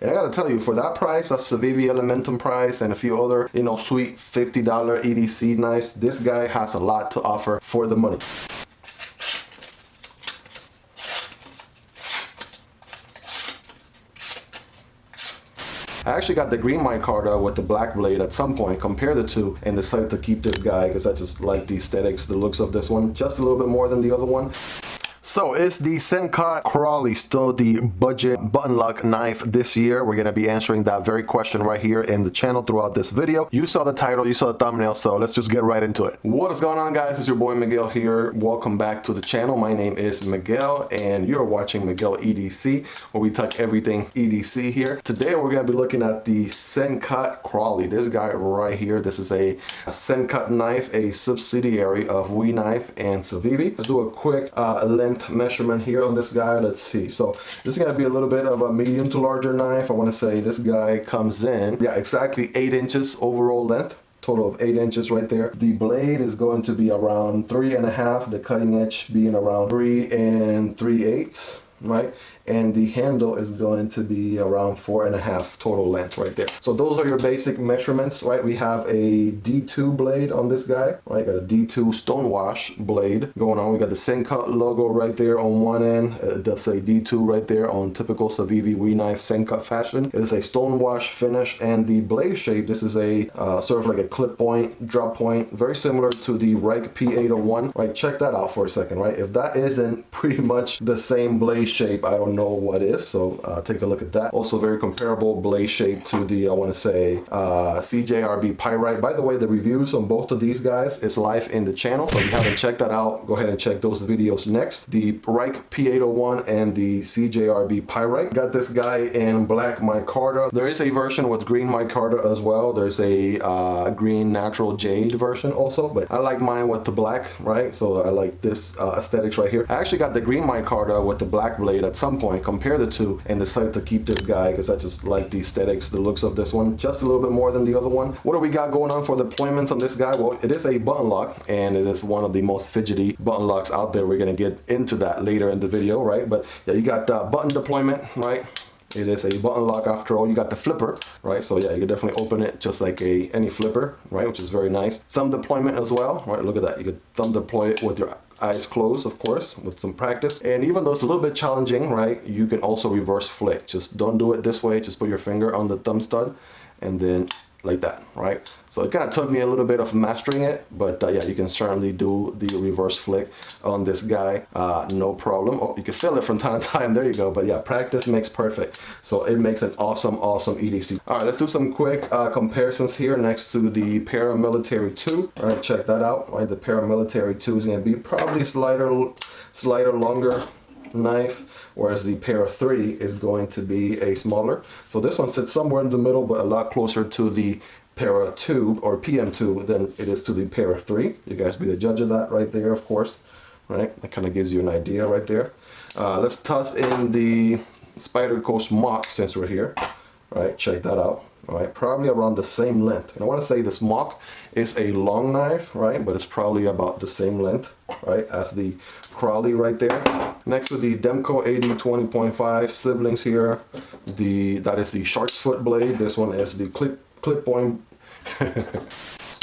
And I gotta tell you, for that price, a Civivi Elementum price and a few other, you know, sweet $50 EDC knives, this guy has a lot to offer for the money. I actually got the green micarta with the black blade at some point, compared the two, and decided to keep this guy because I just like the aesthetics, the looks of this one, just a little bit more than the other one. So is the SENCUT Crowley still the budget button lock knife this year? We're going to be answering that very question right here in the channel throughout this video. You saw the title, you saw the thumbnail, so let's just get right into it. What is going on, guys? It's your boy Miguel here. Welcome back to the channel. My name is Miguel and you're watching Miguel EDC, where we touch everything EDC here. Today we're going to be looking at the SENCUT Crowley. This guy right here, this is a SENCUT knife, a subsidiary of WeKnife and Civivi. Let's do a quick length measurement here on this guy. Let's see. So this is going to be a little bit of a medium to larger knife. I want to say this guy comes in, yeah, exactly 8 inches overall length. Total of 8 inches right there. The blade is going to be around 3.5, the cutting edge being around 3 3/8, right? And the handle is going to be around 4.5 total length right there. So those are your basic measurements, right? We have a D2 blade on this guy, right? Got a D2 stonewash blade going on. We got the SENCUT logo right there on one end. It does say D2 right there on typical Civivi WeKnife SENCUT fashion. It is a stonewash finish, and the blade shape, this is a sort of like a clip point, drop point, very similar to the Reich P801, right? Check that out for a second, right? If that isn't pretty much the same blade shape, I don't know what is. So take a look at that. Also very comparable blade shape to the, I want to say, CJRB Pyrite. By the way, the reviews on both of these guys is live in the channel. So if you haven't checked that out, go ahead and check those videos next. The Reich P801 and the CJRB Pyrite. Got this guy in black micarta. There is a version with green micarta as well. There's a green natural jade version also, but I like mine with the black, right? So I like this aesthetics right here. I actually got the green micarta with the black blade at some point, compare the two, and decided to keep this guy because I just like the aesthetics, the looks of this one, just a little bit more than the other one. What do we got going on for the deployments on this guy? Well, it is a button lock, and it is one of the most fidgety button locks out there. We're going to get into that later in the video, right? But yeah, you got button deployment, right? It is a button lock after all. You got the flipper, right? So yeah, you can definitely open it just like any flipper, right? Which is very nice. Thumb deployment as well, right? Look at that. You could thumb deploy it with your eyes closed, of course, with some practice. And even though it's a little bit challenging, right, you can also reverse flick. Just don't do it this way. Just put your finger on the thumb stud and then like that, right? So it kind of took me a little bit of mastering it, but yeah, you can certainly do the reverse flick on this guy, no problem. Oh, you can feel it from time to time, there you go. But yeah, practice makes perfect. So it makes an awesome EDC. All right, let's do some quick comparisons here next to the Paramilitary 2. All right, check that out, right? The Paramilitary 2 is gonna be probably slighter longer knife, whereas the Para 3 is going to be a smaller. So this one sits somewhere in the middle, but a lot closer to the Para 2 or PM2 than it is to the Para 3. You guys be the judge of that right there, of course, right? That kind of gives you an idea right there. Let's toss in the Spyderco Smock since we're here, right? Check that out. All right, probably around the same length. And I want to say the Smock is a long knife, right? But it's probably about the same length, right, as the Crowley right there. Next to the Demko AD 20.5 siblings here, that is the shark's foot blade. This one is the clip point.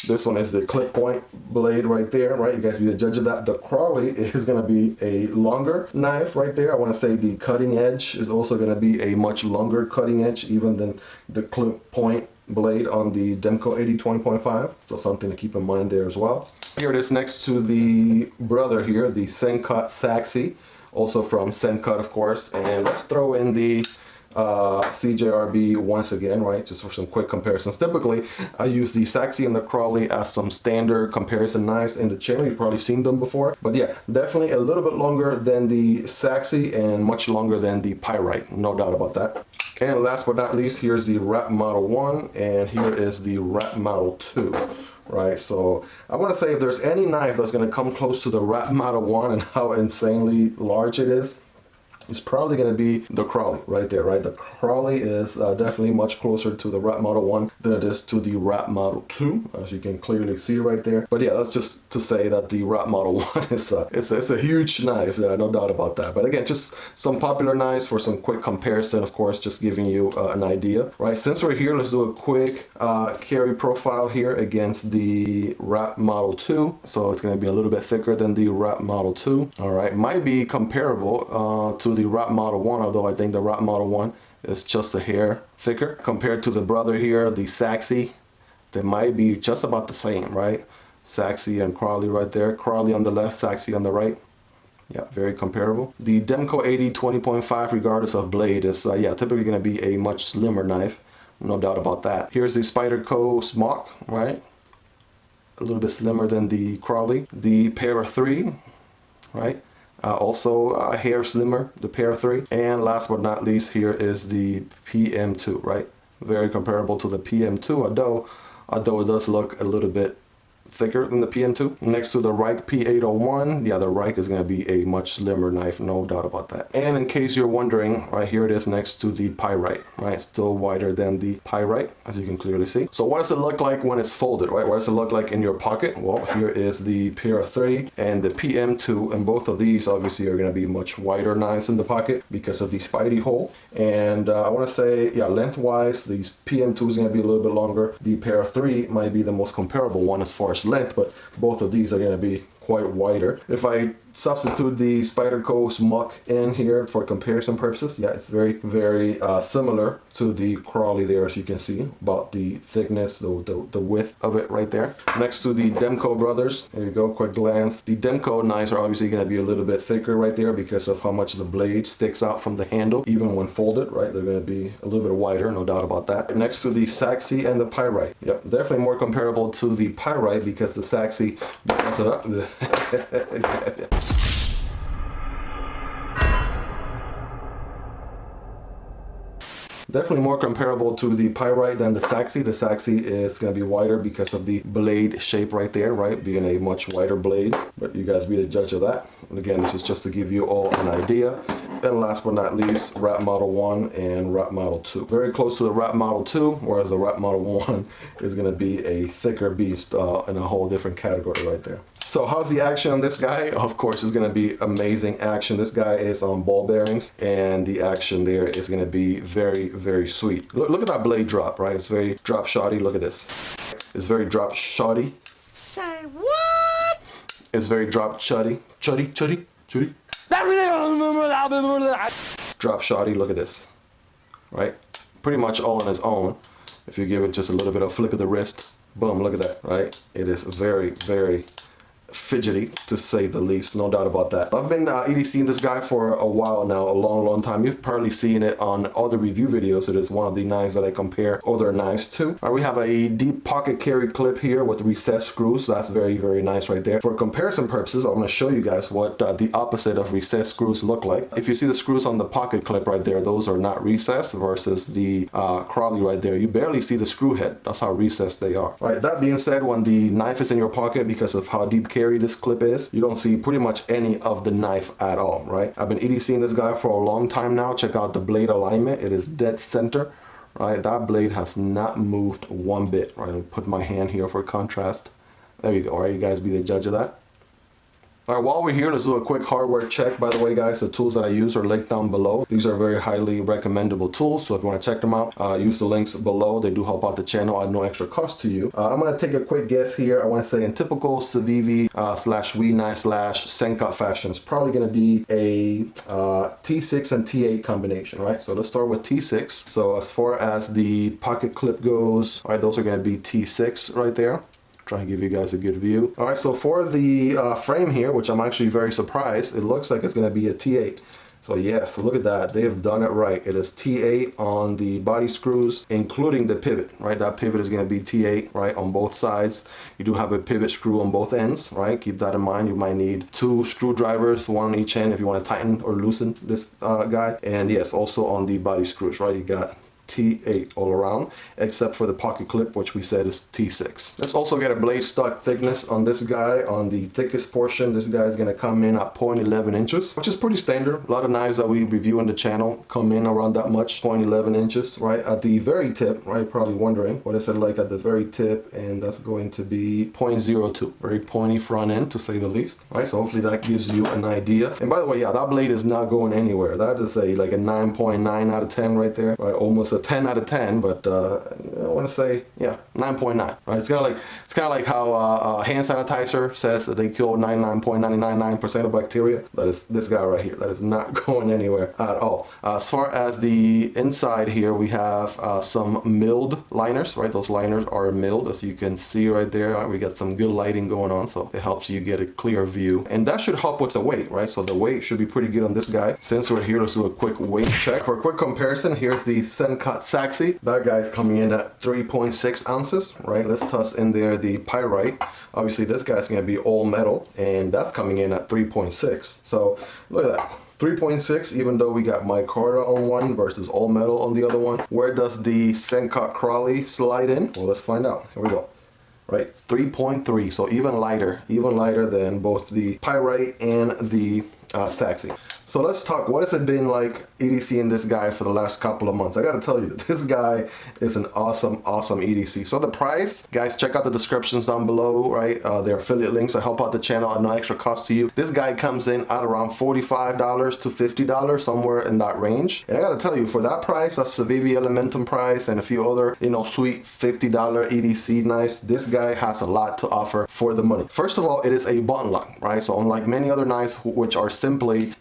This one is the clip point blade right there, right? You guys be the judge of that. The Crowley is going to be a longer knife right there. I want to say the cutting edge is also going to be a much longer cutting edge even than the clip point blade on the Demko AD 20.5. So something to keep in mind there as well. Here it is next to the brother here, the SENCUT Sachse, also from SENCUT, of course. And let's throw in the CJRB once again, right, just for some quick comparisons. Typically I use the Sachse and the Crowley as some standard comparison knives in the channel. You've probably seen them before, but yeah, definitely a little bit longer than the Sachse and much longer than the Pyrite, no doubt about that. And last but not least, here's the Wrap Model 1 and here is the Wrap Model 2. Right, so I want to say if there's any knife that's going to come close to the Wrap Model 1 and how insanely large it is, is probably going to be the Crowley right there, right? The Crowley is definitely much closer to the Wrap Model 1 than it is to the Wrap Model 2, as you can clearly see right there. But yeah, that's just to say that the Wrap Model 1 is it's a huge knife, no doubt about that. But again, just some popular knives for some quick comparison, of course, just giving you an idea, right? Since we're here, let's do a quick carry profile here against the Wrap Model 2. So it's going to be a little bit thicker than the Wrap Model 2. All right, might be comparable to the Wrap Model 1, although I think the Wrap Model 1 is just a hair thicker. Compared to the brother here, the Sachse, they might be just about the same, right? Sachse and Crowley right there. Crowley on the left, Sachse on the right. Yeah, very comparable. The Demko AD 20.5, regardless of blade, is yeah, typically going to be a much slimmer knife. No doubt about that. Here's the Spyderco Smock, right? A little bit slimmer than the Crowley. The Para 3, right? Also a hair slimmer, the Para 3. And last but not least, here is the PM2, right? Very comparable to the PM2, although it does look a little bit thicker than the PM2. Next to the Reich P801, yeah, the Reich is going to be a much slimmer knife, no doubt about that. And in case you're wondering, right here it is next to the Pyrite, right? Still wider than the Pyrite, as you can clearly see. So what does it look like when it's folded, right? What does it look like in your pocket? Well, here is the Para 3 and the PM2, and both of these obviously are going to be much wider knives in the pocket because of the Spidey hole. And I want to say, yeah, lengthwise, the PM2 is going to be a little bit longer. The Para 3 might be the most comparable one as far as length, but both of these are going to be quite wider. If I substitute the Spyderco Smock in here for comparison purposes, yeah, it's very, very similar to the Crowley there, as you can see, about the thickness, the width of it right there. Next to the Demko brothers, there you go, quick glance. The Demko knives are obviously going to be a little bit thicker right there because of how much the blade sticks out from the handle, even when folded, right? They're going to be a little bit wider, no doubt about that. Next to the Sachse and the Pyrite, yep, definitely more comparable to the Pyrite because the Sachse, because of definitely more comparable to the Pyrite than the Sachse. The Sachse is going to be wider because of the blade shape right there, right? Being a much wider blade, but you guys be the judge of that. And again, this is just to give you all an idea. And last but not least, Wrap Model 1 and Wrap Model 2. Very close to the Wrap Model 2, whereas the Wrap Model 1 is going to be a thicker beast in a whole different category right there. So how's the action on this guy? Of course, it's going to be amazing action. This guy is on ball bearings, and the action there is going to be very, very sweet. Look at that blade drop, right? It's very drop shotty. Look at this. It's very drop shotty. Say what? It's very drop chuddy. Chuddy. Drop shotty, look at this, right? Pretty much all on its own. If you give it just a little bit of flick of the wrist, boom, look at that, right? It is very, very fidgety, to say the least, no doubt about that. I've been EDCing this guy for a while now, a long time. You've probably seen it on other review videos. It is one of the knives that I compare other knives to. We have a deep pocket carry clip here with recessed screws. So that's very, very nice right there. For comparison purposes, I'm going to show you guys what the opposite of recessed screws look like. If you see the screws on the pocket clip right there, those are not recessed, versus the Crowley right there. You barely see the screw head. That's how recessed they are. Right. That being said, when the knife is in your pocket, because of how deep carry this clip is, you don't see pretty much any of the knife at all, right? I've been EDCing this guy for a long time now. Check out the blade alignment. It is dead center, right? That blade has not moved one bit, right? I'll put my hand here for contrast. There you go. All right, you guys be the judge of that. All right, while we're here, let's do a quick hardware check. By the way, guys, the tools that I use are linked down below. These are very highly recommendable tools, so if you want to check them out, use the links below. They do help out the channel at no extra cost to you. I'm going to take a quick guess here. I want to say in typical Civivi /WE knife / SENCUT fashion, it's probably going to be a T6 and T8 combination, right? So let's start with T6. So as far as the pocket clip goes, all right, those are going to be T6 right there. Try and give you guys a good view. All right, so for the frame here, which I'm actually very surprised, it looks like it's going to be a T8. So yes, look at that. They have done it right. It is T8 on the body screws, including the pivot, right? That pivot is going to be T8, right, on both sides. You do have a pivot screw on both ends, right? Keep that in mind. You might need 2 screwdrivers, one on each end if you want to tighten or loosen this guy. And yes, also on the body screws, right? You got T8 all around, except for the pocket clip, which we said is T6. Let's also get a blade stock thickness on this guy. On the thickest portion, this guy is going to come in at 0.11 inches, which is pretty standard. A lot of knives that we review on the channel come in around that much, 0.11 inches, right? At the very tip, right? Probably wondering what is it like at the very tip, and that's going to be 0.02. Very pointy front end, to say the least, right? So hopefully that gives you an idea. And by the way, yeah, that blade is not going anywhere. That is like a 9.9 out of 10 right there, right? Almost a 10 out of 10, but I want to say, yeah, 9.9, right? It's kind of like how hand sanitizer says that they kill 99.999% of bacteria. That is this guy right here. That is not going anywhere at all. As far as the inside here, we have some milled liners, right? Those liners are milled, as you can see right there. Right? We got some good lighting going on, so it helps you get a clear view, and that should help with the weight, right? So the weight should be pretty good on this guy. Since we're here, let's do a quick weight check. For a quick comparison, here's the SENCUT Sachse. That guy's coming in at 3.6 ounces, right? Let's toss in there the Pyrite. Obviously, this guy's going to be all metal, and that's coming in at 3.6. So look at that. 3.6, even though we got micarta on one versus all metal on the other one. Where does the SENCUT Crowley slide in? Well, let's find out. Here we go. Right, 3.3, so even lighter than both the Pyrite and the Sachse. So let's talk, what has it been like EDC in this guy for the last couple of months? I gotta tell you, this guy is an awesome EDC. So the price, guys, check out the descriptions down below, right? Their affiliate links to help out the channel at no extra cost to you. This guy comes in at around $45 to $50, somewhere in that range. And I gotta tell you, for that price, that's Civivi Elementum price and a few other, sweet $50 EDC knives, this guy has a lot to offer for the money. First of all, it is a button lock, right? So unlike many other knives, which are simply,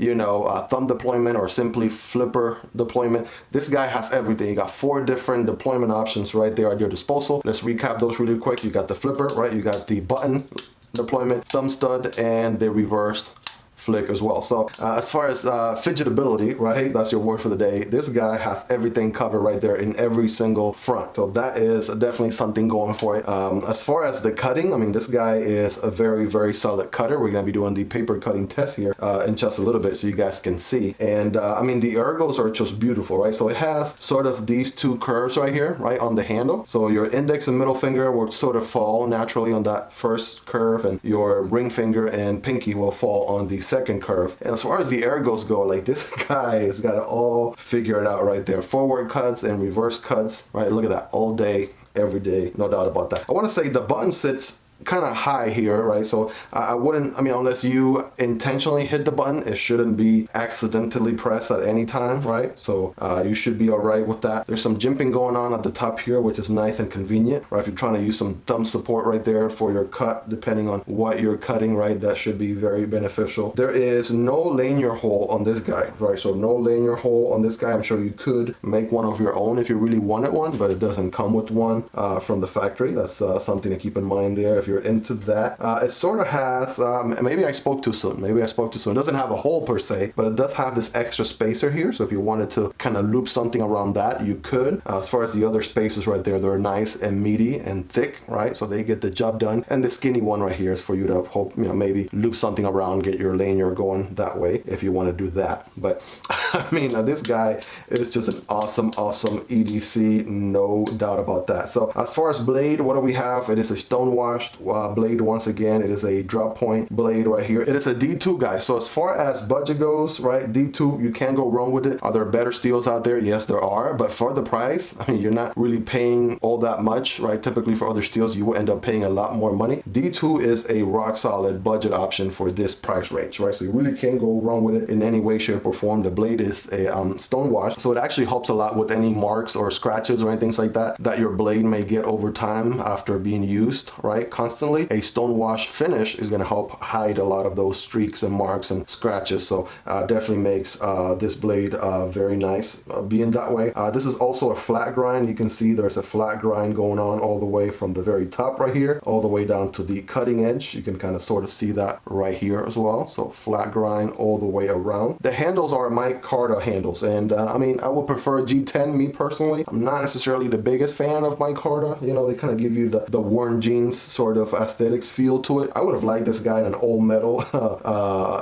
thumb deployment or simply flipper deployment, this guy has everything. You got 4 different deployment options right there at your disposal. Let's recap those really quick. You got the flipper, right? You got the button deployment, thumb stud, and the reverse flick as well. So as far as fidgetability, right, that's your word for the day, this guy has everything covered right there in every single front. So that is definitely something going for it. As far as the cutting, I mean, this guy is a very solid cutter. We're going to be doing the paper cutting test here in just a little bit so you guys can see. And I mean, the ergos are just beautiful, right? So it has sort of these 2 curves right here, right, on the handle. So your index and middle finger will sort of fall naturally on that first curve, and your ring finger and pinky will fall on the second curve. And as far as the ergos go, like, this guy has got it all figured out right there. Forward cuts and reverse cuts, right? Look at that, all day, every day, no doubt about that. I want to say the button sits kind of high here, right? So I wouldn't, I mean, unless you intentionally hit the button, it shouldn't be accidentally pressed at any time, right? So you should be all right with that. There's some jimping going on at the top here, which is nice and convenient, right? If you're trying to use some thumb support right there for your cut, depending on what you're cutting, right, that should be very beneficial. There is no lanyard hole on this guy, right? So no lanyard hole on this guy. I'm sure you could make one of your own if you really wanted one, but it doesn't come with one from the factory. That's something to keep in mind there if you're into that. It sort of has, maybe I spoke too soon. It doesn't have a hole per se, but it does have this extra spacer here. So if you wanted to kind of loop something around that, you could. As far as the other spacers right there, they're nice and meaty and thick, right? So they get the job done. And the skinny one right here is for you to hope, maybe loop something around, get your lanyard going that way if you want to do that. But I mean, this guy is just an awesome EDC, no doubt about that. So as far as blade, what do we have? It is a stonewashed blade. Once again, it is a drop point blade right here. It is a D2, guys. So as far as budget goes, right, D2, you can't go wrong with it. Are there better steels out there? Yes, there are. But for the price, I mean, you're not really paying all that much, right? Typically for other steels, you will end up paying a lot more money. D2 is a rock solid budget option for this price range, right? So you really can't go wrong with it in any way, shape, or form. The blade is a stone wash, so it actually helps a lot with any marks or scratches or anything like that that your blade may get over time after being used, right, constantly. A stone wash finish is going to help hide a lot of those streaks and marks and scratches. So definitely makes this blade very nice being that way. This is also a flat grind. You can see there's a flat grind going on all the way from the very top right here all the way down to the cutting edge. You can kind of sort of see that right here as well. So flat grind all the way around. The handles are micarta handles, and I mean, I would prefer G10, me personally. I'm not necessarily the biggest fan of micarta. You know, they kind of give you the worn jeans sort of aesthetics feel to it. I would have liked this guy in an all metal,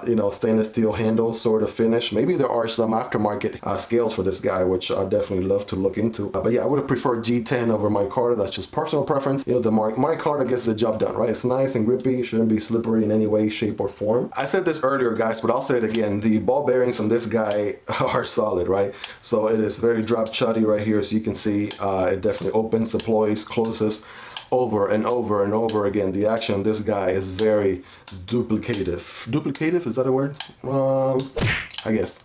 you know, stainless steel handle sort of finish. Maybe there are some aftermarket scales for this guy, which I'd definitely love to look into. But yeah, I would have preferred G10 over micarta. That's just personal preference. You know, the micarta gets the job done, right? It's nice and grippy, shouldn't be slippery in any way, shape, or form. I said this earlier, guys, but I'll say it again. The ball bearings on this guy are solid, right? So it is very drop chuddy right here, as you can see. It definitely opens, deploys, closes over and over and over again. The action on this guy is very duplicative. Duplicative, is that a word? I guess.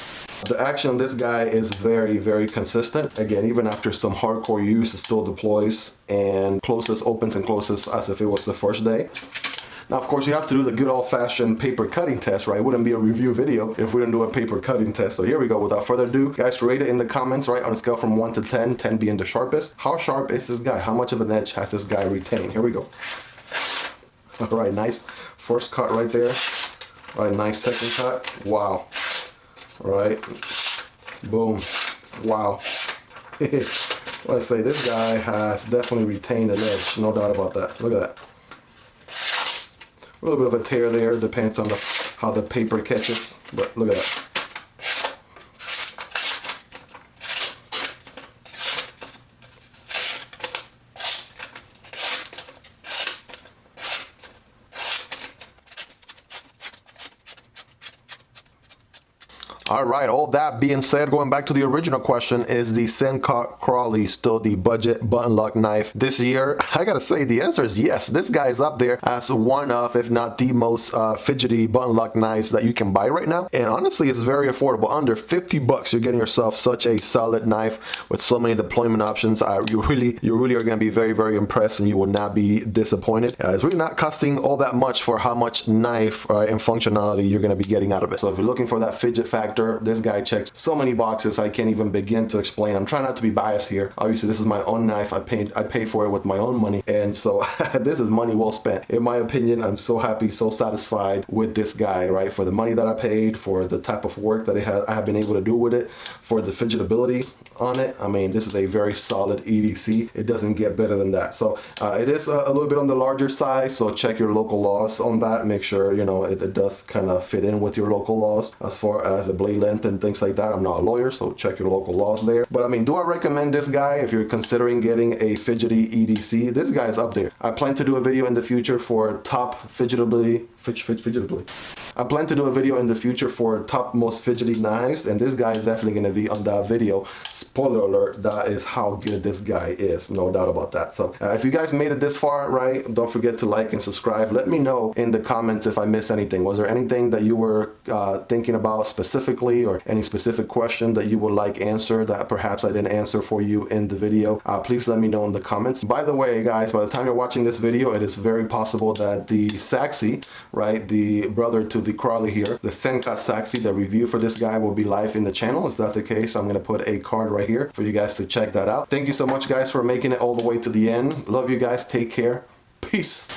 The action on this guy is very, very consistent. Again, even after some hardcore use, it still deploys and closes, opens and closes as if it was the first day. Now, of course, you have to do the good old-fashioned paper cutting test, right? It wouldn't be a review video if we didn't do a paper cutting test. So here we go. Without further ado, guys, rate it in the comments, right? On a scale from 1 to 10, 10 being the sharpest. How sharp is this guy? How much of an edge has this guy retained? Here we go. All right, nice first cut right there. All right, nice second cut. Wow. All right. Boom. Wow. Let's say this guy has definitely retained an edge. No doubt about that. Look at that. A little bit of a tear there, depends on how the paper catches, but look at that. All right, all that being said, going back to the original question, is the SENCUT Crowley still the budget button lock knife this year? I gotta say the answer is yes. This guy is up there as one of, if not the most fidgety button lock knives that you can buy right now. And honestly, it's very affordable. Under 50 bucks, you're getting yourself such a solid knife with so many deployment options. You really are gonna be very, very impressed, and you will not be disappointed. It's really not costing all that much for how much knife and functionality you're gonna be getting out of it. So if you're looking for that fidget factor, this guy checks so many boxes I can't even begin to explain. I'm trying not to be biased here. Obviously, this is my own knife. I paid for it with my own money, and so this is money well spent. In my opinion, I'm so happy, so satisfied with this guy, right? For the money that I paid, for the type of work that I have been able to do with it, for the fidgetability on it. I mean, this is a very solid EDC. It doesn't get better than that. So it is a little bit on the larger size, so check your local laws on that. Make sure, you know, it does kind of fit in with your local laws as far as the blade length and things like that. I'm not a lawyer, so check your local laws there. But I mean, do I recommend this guy if you're considering getting a fidgety EDC? This guy is up there. I plan to do a video in the future for top fidgetably. I plan to do a video in the future for top most fidgety knives, and this guy is definitely going to be on that video. Spoiler alert, that is how good this guy is, no doubt about that. So if you guys made it this far, right, don't forget to like and subscribe. Let me know in the comments if I missed anything. Was there anything that you were thinking about specifically, or any specific question that you would like answered that perhaps I didn't answer for you in the video? Please let me know in the comments. By the way, guys, by the time you're watching this video, it is very possible that the Sachse, right, the brother to the Crowley here, the SENCUT Sachse, the review for this guy will be live in the channel. If that's the case, I'm going to put a card right here for you guys to check that out. Thank you so much, guys, for making it all the way to the end. Love you guys. Take care. Peace.